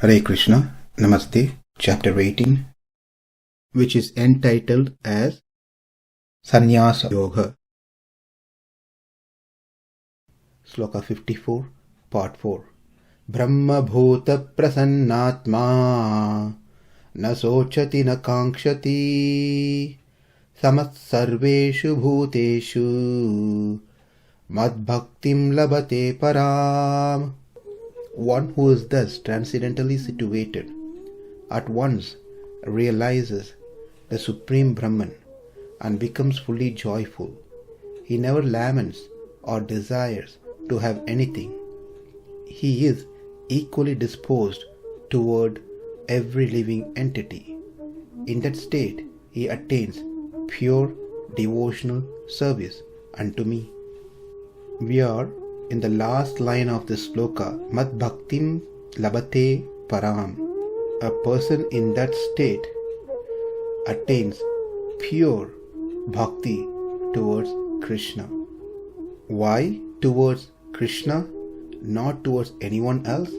Hare Krishna, Namaste, Chapter 18, which is entitled as Sannyasa Yoga. Sloka 54, Part 4. brahma-bhūtaḥ prasannātmā na śocati na kāṅkṣati samaḥ sarveṣu bhūteṣu mad-bhaktiṁ labhate parām. One who is thus transcendentally situated at once realizes the Supreme Brahman and becomes fully joyful. He never laments or desires to have anything. He is equally disposed toward every living entity. In that state, he attains pure devotional service unto me. We are in the last line of this sloka, mad-bhaktiṁ labhate parām. A person in that state attains pure bhakti towards Krishna. Why towards Krishna, not towards anyone else?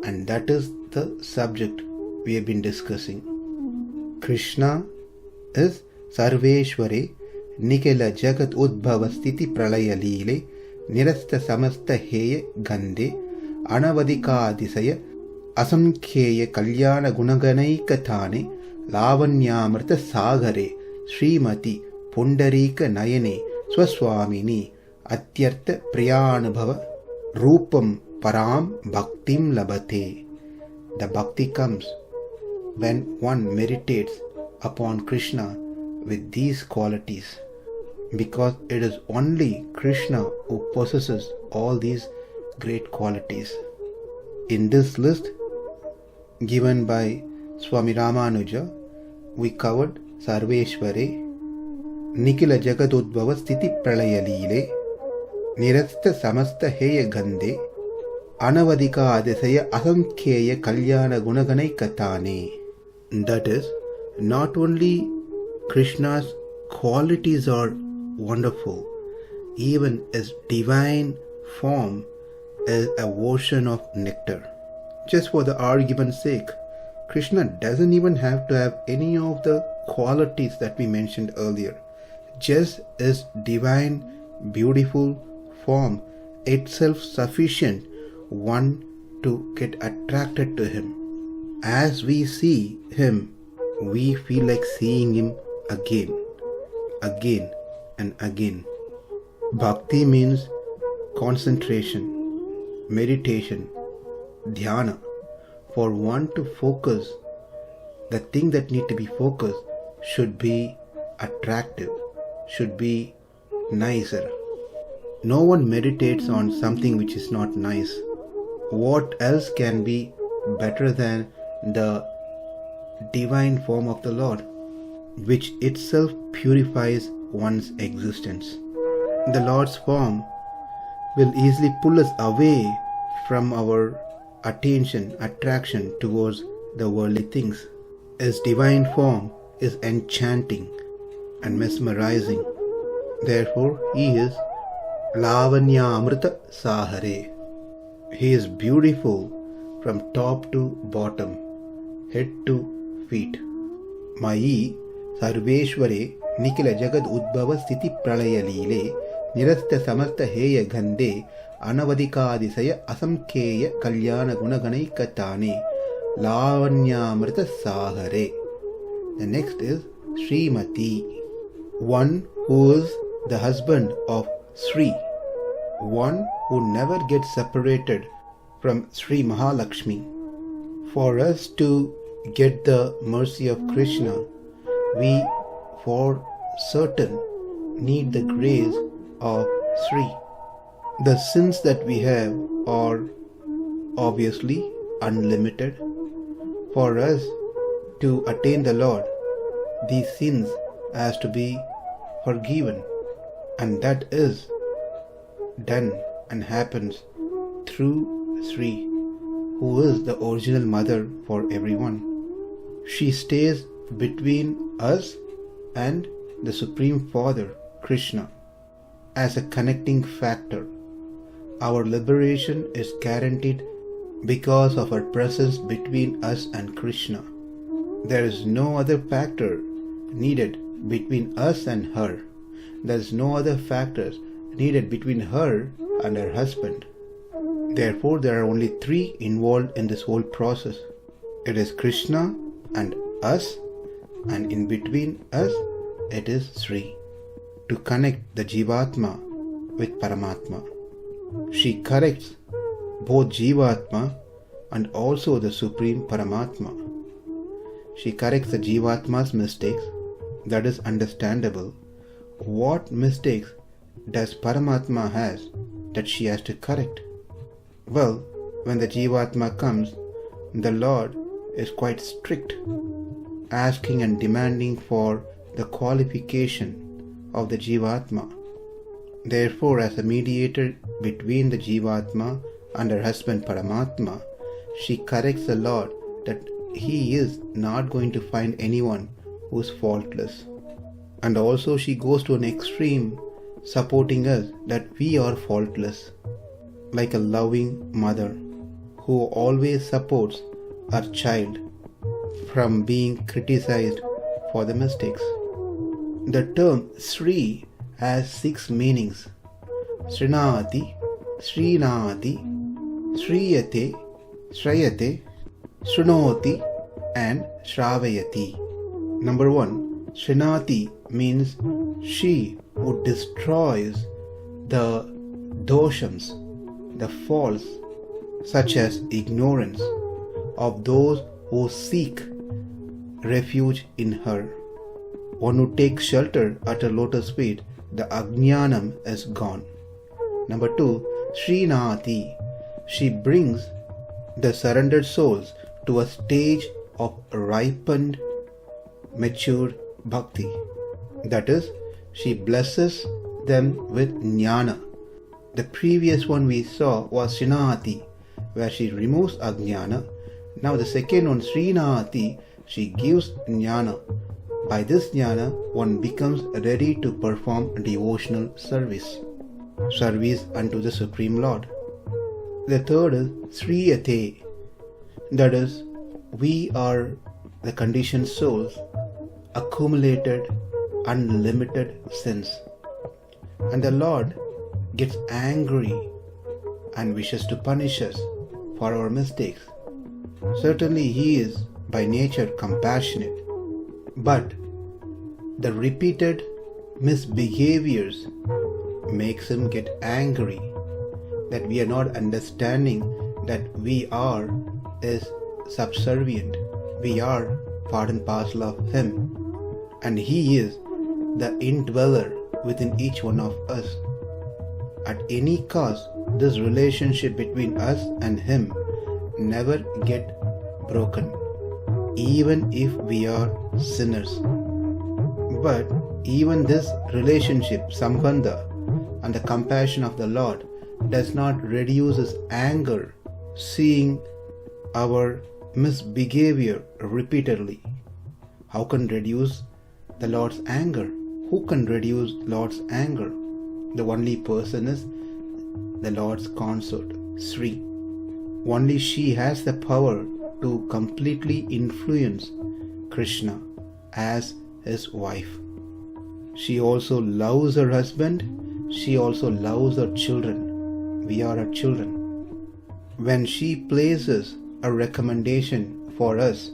And that is the subject we have been discussing. Krishna is sarveṣvare nikila jagat udbhava sthiti pralaya leele nirasta samasta heya gande anavadikādisaya asamkheya kalyana gunaganaikatane lavanyamrita sagare śrīmati pundarika nayane swaswamini atyartha priyanubhava rūpam parām bhaktiṁ labhate. The bhakti comes when one meditates upon Krishna with these qualities, because it is only Krishna who possesses all these great qualities. In this list given by Swami Ramanuja, we covered sarveṣvare nikila jagat udbhava sthiti pralaya leele nirasta samasta heya gande anavadikādisaya asamkheya kalyana gunaganaikatane. That is, not only Krishna's qualities are wonderful, even his divine form is a ocean of nectar. Just for the argument's sake, Krishna doesn't even have to have any of the qualities that we mentioned earlier. Just his divine, beautiful form itself sufficient one to get attracted to him. As we see him, we feel like seeing him again and again. Bhakti means concentration, meditation, dhyana. For one to focus, the thing that need to be focused should be attractive, should be nicer. No one meditates on something which is not nice. What else can be better than the divine form of the Lord, which itself purifies one's existence? The Lord's form will easily pull us away from our attraction towards the worldly things. His divine form is enchanting and mesmerizing. Therefore, he is lavanyamrita sagare. He is beautiful from top to bottom, head to feet. Mayi sarveṣvare nikila jagat udbhava sthiti pralaya leele nirasta samasta heya gande anavadikādisaya asamkheya kalyana gunaganaikatane lavanyamrita sagare. The next is śrīmati, one who is the husband of Sri, one who never gets separated from Sri Mahalakshmi. For us to get the mercy of Krishna, we for certain need the grace of Sri. The sins that we have are obviously unlimited. For us to attain the Lord, these sins has to be forgiven, and that is done and happens through Sri, who is the original mother for everyone. She stays between us and the Supreme Father, Krishna, as a connecting factor. Our liberation is guaranteed because of her presence between us and Krishna. There is no other factor needed between us and her. There is no other factors needed between her and her husband. Therefore, there are only three involved in this whole process. It is Krishna and us, and in between us, it is Sri. To connect the Jivatma with Paramatma. She corrects both Jivatma and also the Supreme Paramatma. She corrects the Jivatma's mistakes. That is understandable. What mistakes does Paramatma has that she has to correct? Well, when the Jivatma comes, the Lord is quite strict, asking and demanding for the qualification of the Jivatma. Therefore, as a mediator between the Jivatma and her husband Paramatma, she corrects the Lord that he is not going to find anyone who is faultless. And also she goes to an extreme, supporting us that we are faultless, like a loving mother who always supports her child from being criticized for the mistakes. The term Sri has 6 meanings: Srinati, Srinati, Shriyate, Shrayate, Shrunoti, and Shravayati. Number 1, Srinati means she who destroys the doshams, the faults such as ignorance of those who seek refuge in her. One who takes shelter at her lotus feet, the ajnanam is gone. Number 2, Srinati. She brings the surrendered souls to a stage of ripened, mature bhakti. That is, she blesses them with jnana. The previous one we saw was Srinati, where she removes ajnana. Now the second one, Srinati, she gives jnana. By this jnana, one becomes ready to perform devotional service unto the Supreme Lord. The third is Shriyate, that is, we are the conditioned souls, accumulated unlimited sins. And the Lord gets angry and wishes to punish us for our mistakes. Certainly He is by nature compassionate, but the repeated misbehaviors makes Him get angry that we are not understanding that we are is subservient. We are part and parcel of Him, and He is the indweller within each one of us. At any cost, this relationship between us and Him never get broken, even if we are sinners. But even this relationship, sambandha, and the compassion of the Lord does not reduce His anger seeing our misbehavior repeatedly. How can reduce the Lord's anger? Who can reduce Lord's anger? The only person is the Lord's consort, Sri. Only she has the power to completely influence Krishna as his wife. She also loves her husband. She also loves her children. We are her children. When she places a recommendation for us,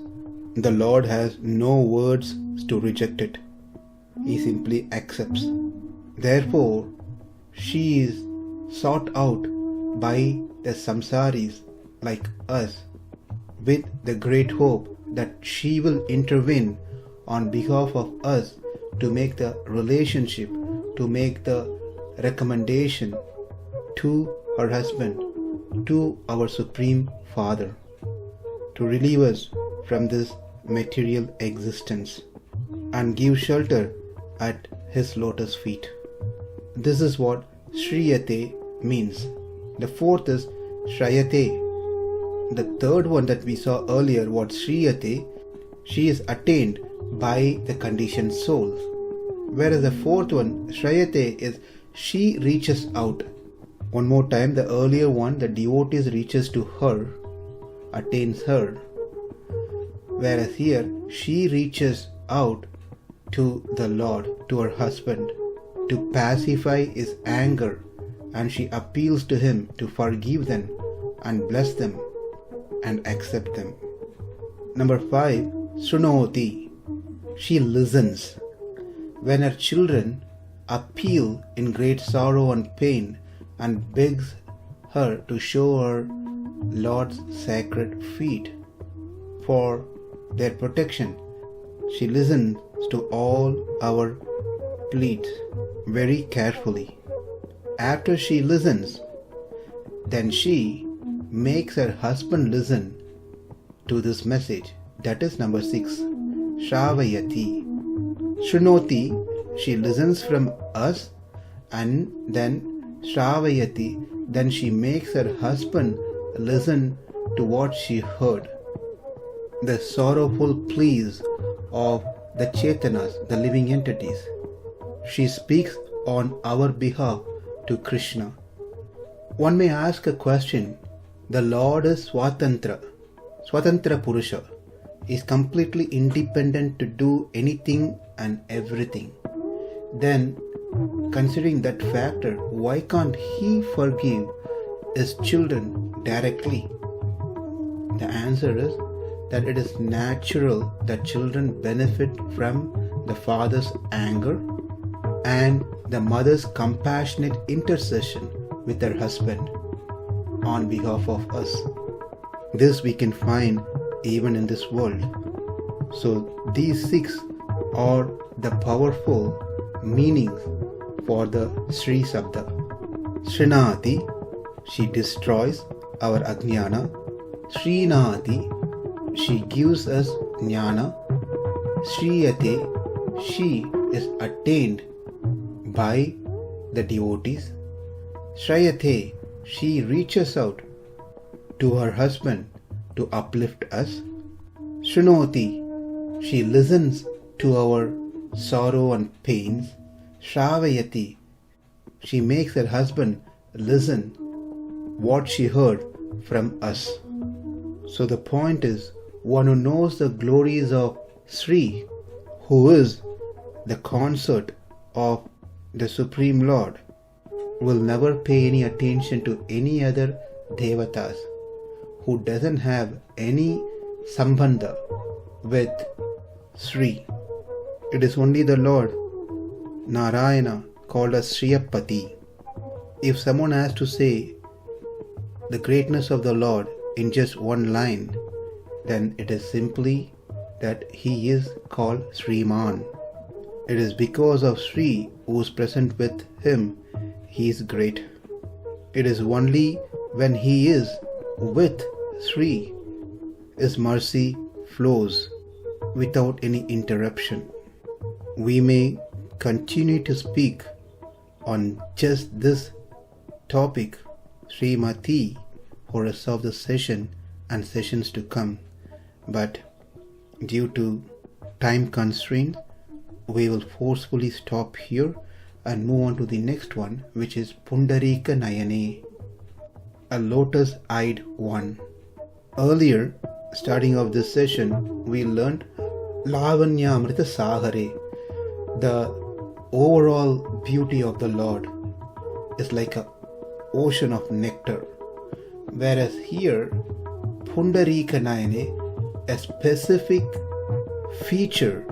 the Lord has no words to reject it. He simply accepts. Therefore, she is sought out by the samsaris like us with the great hope that she will intervene on behalf of us to make the relationship, to make the recommendation to her husband, to our Supreme Father, to relieve us from this material existence and give shelter at His lotus feet. This is what Shriyate means. The fourth is Shrayate. The third one that we saw earlier was Shriyate. She is attained by the conditioned souls. Whereas the fourth one, Shrayate, is she reaches out. One more time, the earlier one, the devotees reaches to her. attains her. Whereas here, she reaches out to the Lord, to her husband, to pacify his anger, and she appeals to him to forgive them and bless them and accept them. Number 5, śocati. She listens. When her children appeal in great sorrow and pain and begs her to show her Lord's sacred feet for their protection, she listens to all our pleas very carefully. After she listens, then she makes her husband listen to this message. That is number 6, śravayati. śocati, she listens from us, and then śravayati, then she makes her husband listen to what she heard. The sorrowful pleas of the chetanas, the living entities. She speaks on our behalf to Krishna. One may ask a question. The Lord is Swatantra Purusha. He is completely independent to do anything and everything. Then, considering that factor, why can't he forgive his children directly? The answer is that it is natural that children benefit from the father's anger and the mother's compassionate intercession with her husband on behalf of us. This we can find even in this world. So these 6 are the powerful meanings for the Sri Sabda. Śrināti, she destroys our ajnana. Śrīnāti, she gives us jnana. Śriyate, she is attained by the devotees. Śrayate, she reaches out to her husband to uplift us. Śrinoti, she listens to our sorrow and pains. Śravayati, she makes her husband listen what she heard from us. So the point is, one who knows the glories of Sri, who is the consort of the Supreme Lord, will never pay any attention to any other devatas, who doesn't have any sambandha with Sri. It is only the Lord Narayana, called as Shriyapati. If someone has to say the greatness of the Lord in just one line, then it is simply that he is called Sriman. It is because of Sri who is present with him, he is great. It is only when he is with Sri his mercy flows without any interruption. We may continue to speak on just this topic, Srimati, for rest of the session and sessions to come, but due to time constraints, we will forcefully stop here and move on to the next one, which is Pundarika Nayane, a lotus-eyed one. Earlier, starting off this session, we learned Lavanyamrita Sahare. The overall beauty of the Lord is like an ocean of nectar. Whereas here, Pundarika Nayane, a specific feature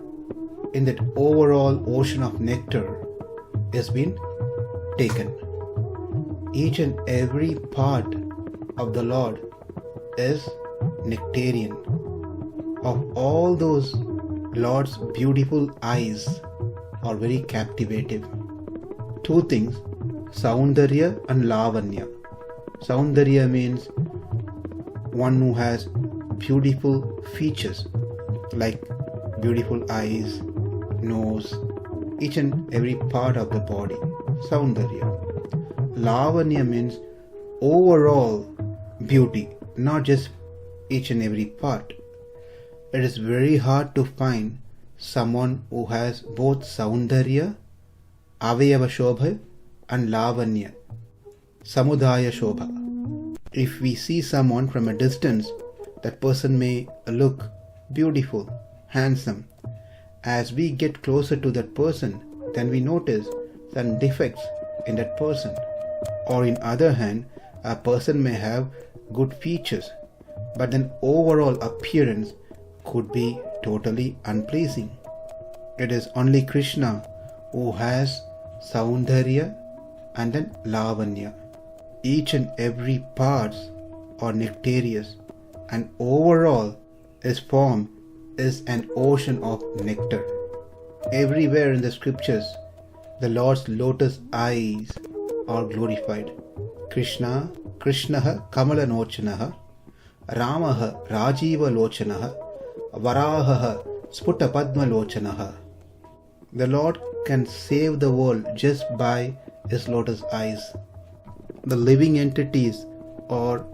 in that overall ocean of nectar has been taken. Each and every part of the Lord is nectarian. Of all those Lord's beautiful eyes are very captivative. Two things, Saundarya and Lavanya. Saundarya means one who has beautiful features like beautiful eyes, nose, each and every part of the body. Saundarya. Lavanya means overall beauty, not just each and every part. It is very hard to find someone who has both Saundarya, Avayava Shobha and Lavanya, Samudaya Shobha. If we see someone from a distance, that person may look beautiful, handsome. As we get closer to that person, then we notice some defects in that person. Or in other hand, a person may have good features, but then overall appearance could be totally unpleasing. It is only Krishna who has Saundarya and then Lavanya. Each and every parts are nectareous, and overall his form is an ocean of nectar. Everywhere in the scriptures, the Lord's lotus eyes are glorified. Krishna, Krishnaha Kamalanochanaha, Ramaha Rajiva Lochanaha, Varahaha Sputa Padma Lochanaha. The Lord can save the world just by his lotus eyes. The living entities are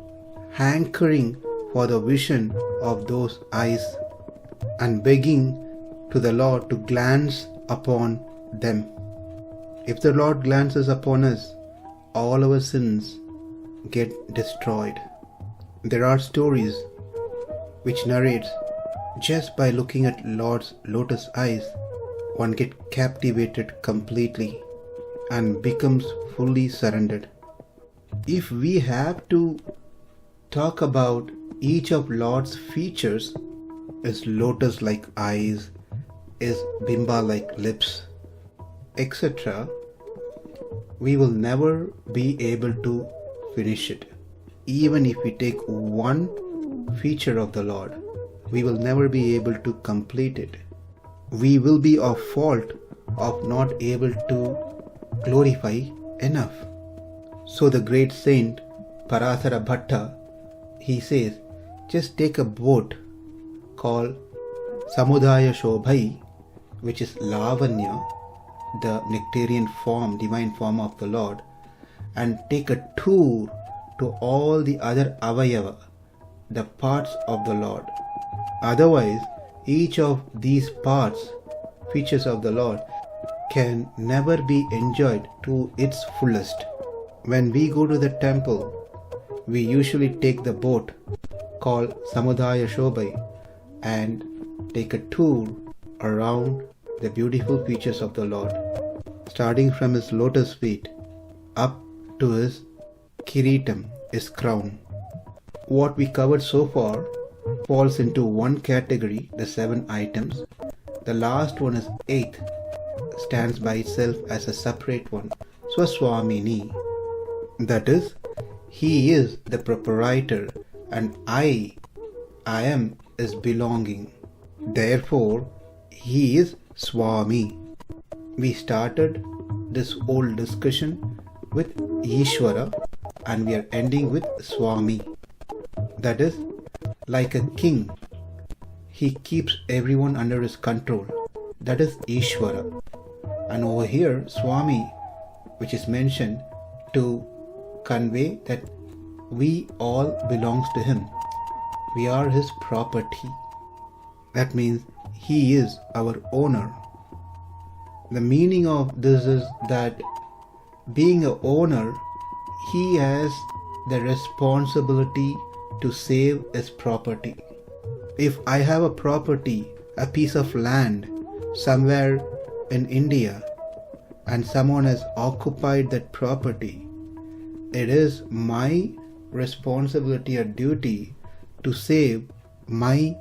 hankering for the vision of those eyes and begging to the Lord to glance upon them. If the Lord glances upon us, all our sins get destroyed. There are stories which narrates just by looking at Lord's lotus eyes, one gets captivated completely and becomes fully surrendered. If we have to talk about each of Lord's features, is lotus-like eyes, is bimba-like lips, etc., we will never be able to finish it. Even if we take one feature of the Lord, we will never be able to complete it. We will be of fault of not able to glorify enough. So the great saint Parasara Bhatta, he says, just take a boat called Samudaya Shobhai, which is Lavanya, the nectarian form, divine form of the Lord, and take a tour to all the other avayava, the parts of the Lord. Otherwise, each of these parts, features of the Lord, can never be enjoyed to its fullest. When we go to the temple, we usually take the boat called Samudaya Shobhai and take a tour around the beautiful features of the Lord, starting from his lotus feet up to his kiritam, his crown. What we covered so far falls into one category, the 7 items. The last one is 8th, stands by itself as a separate one, Swaswamini. That is, he is the proprietor and I am his belonging. Therefore, he is Swami. We started this whole discussion with Ishvara and we are ending with Swami. That is, like a king, he keeps everyone under his control. That is Ishvara. And over here, Swami, which is mentioned to convey that we all belongs to him. We are his property. That means he is our owner. The meaning of this is that being an owner, he has the responsibility to save his property. If I have a property, a piece of land somewhere in India, and someone has occupied that property, it is my responsibility or duty to save my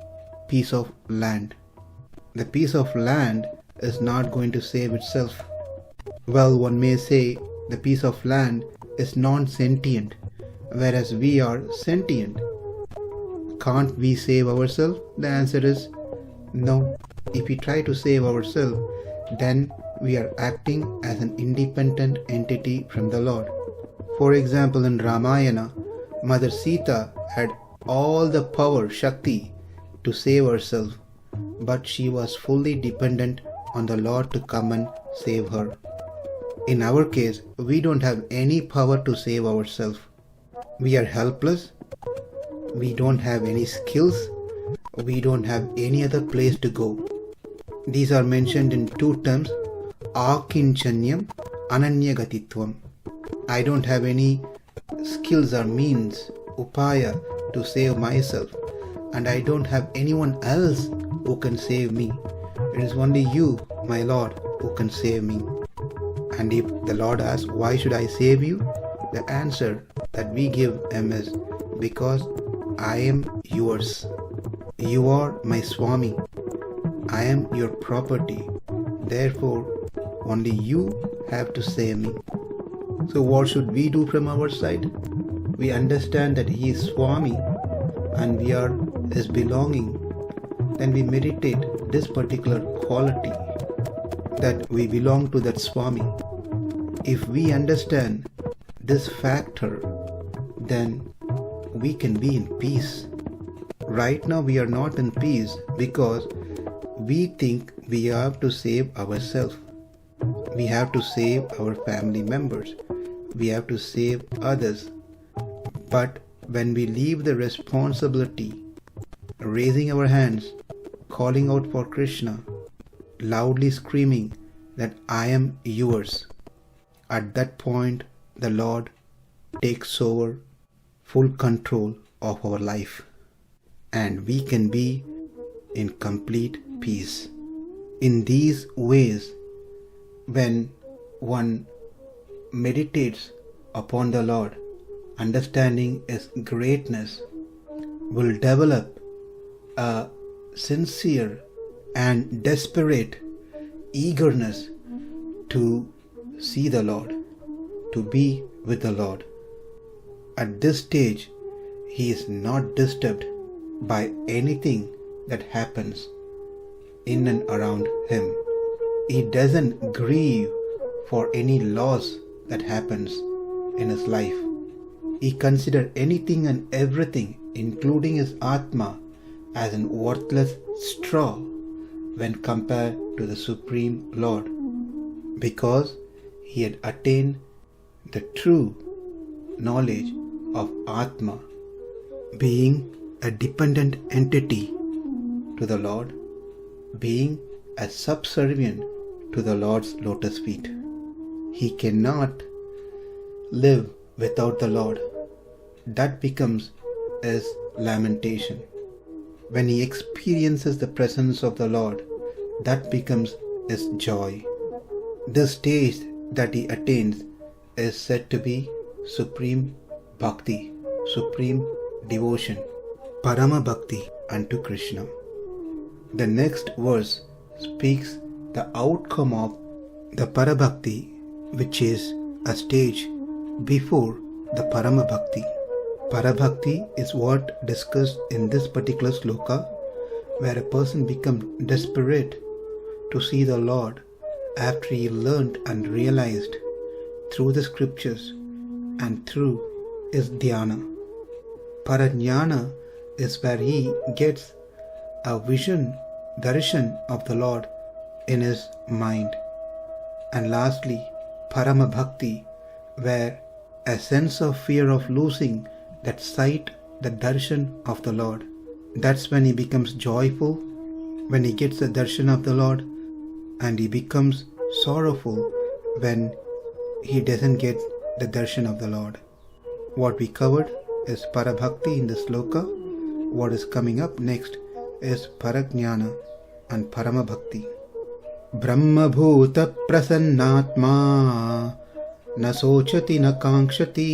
piece of land. The piece of land is not going to save itself. Well, one may say the piece of land is non-sentient, whereas we are sentient. Can't we save ourselves? The answer is no. If we try to save ourselves, then we are acting as an independent entity from the Lord. For example, in Ramayana, Mother Sita had all the power, Shakti, to save herself, but she was fully dependent on the Lord to come and save her. In our case, we don't have any power to save ourselves. We are helpless. We don't have any skills. We don't have any other place to go. These are mentioned in 2 terms, Akinchanyam, Ananyagatitvam. I don't have any skills or means, upaya, to save myself. and I don't have anyone else who can save me. It is only you, my Lord, who can save me. And if the Lord asks, why should I save you? The answer that we give him is, because I am yours. You are my Swami. I am your property. Therefore, only you have to save me. So what should we do from our side? We understand that he is Swami and we are his belonging. Then we meditate this particular quality, that we belong to that Swami. If we understand this factor, then we can be in peace. Right now we are not in peace because we think we have to save ourselves. We have to save our family members. We have to save others. But when we leave the responsibility, raising our hands, calling out for Krishna, loudly screaming that I am yours, at that point the Lord takes over full control of our life and we can be in complete peace. In these ways, when one meditates upon the Lord, understanding His greatness, will develop a sincere and desperate eagerness to see the Lord, to be with the Lord. At this stage, he is not disturbed by anything that happens in and around him. He doesn't grieve for any loss that happens in his life. He considers anything and everything, including his Atma, as an worthless straw when compared to the Supreme Lord, because he had attained the true knowledge of Atma, being a dependent entity to the Lord, being a subservient to the Lord's lotus feet. He cannot live without the Lord. That becomes his lamentation. When he experiences the presence of the Lord, that becomes his joy. The stage that he attains is said to be Supreme Bhakti, Supreme Devotion, Parām unto Krishna. The next verse speaks the outcome of the Parabhakti, which is a stage before the Paramabhakti. Parabhakti is what discussed in this particular sloka, where a person becomes desperate to see the Lord after he learned and realized through the scriptures and through his dhyana. Parajnana is where he gets a vision, darshan of the Lord in his mind. And lastly, Paramabhakti, where a sense of fear of losing that sight, the darshan of the Lord. That's when he becomes joyful, when he gets the darshan of the Lord, and he becomes sorrowful when he doesn't get the darshan of the Lord. What we covered is Parabhakti in the sloka. What is coming up next is Parajnana and Paramabhakti. brahma-bhūtaḥ prasannātmā na śocati na kāṅkṣati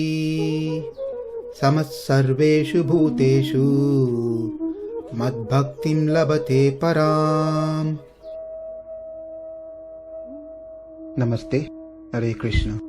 samaḥ sarveṣu bhūteṣu mad-bhaktiṁ labhate parām. Namaste. Hare Krishna.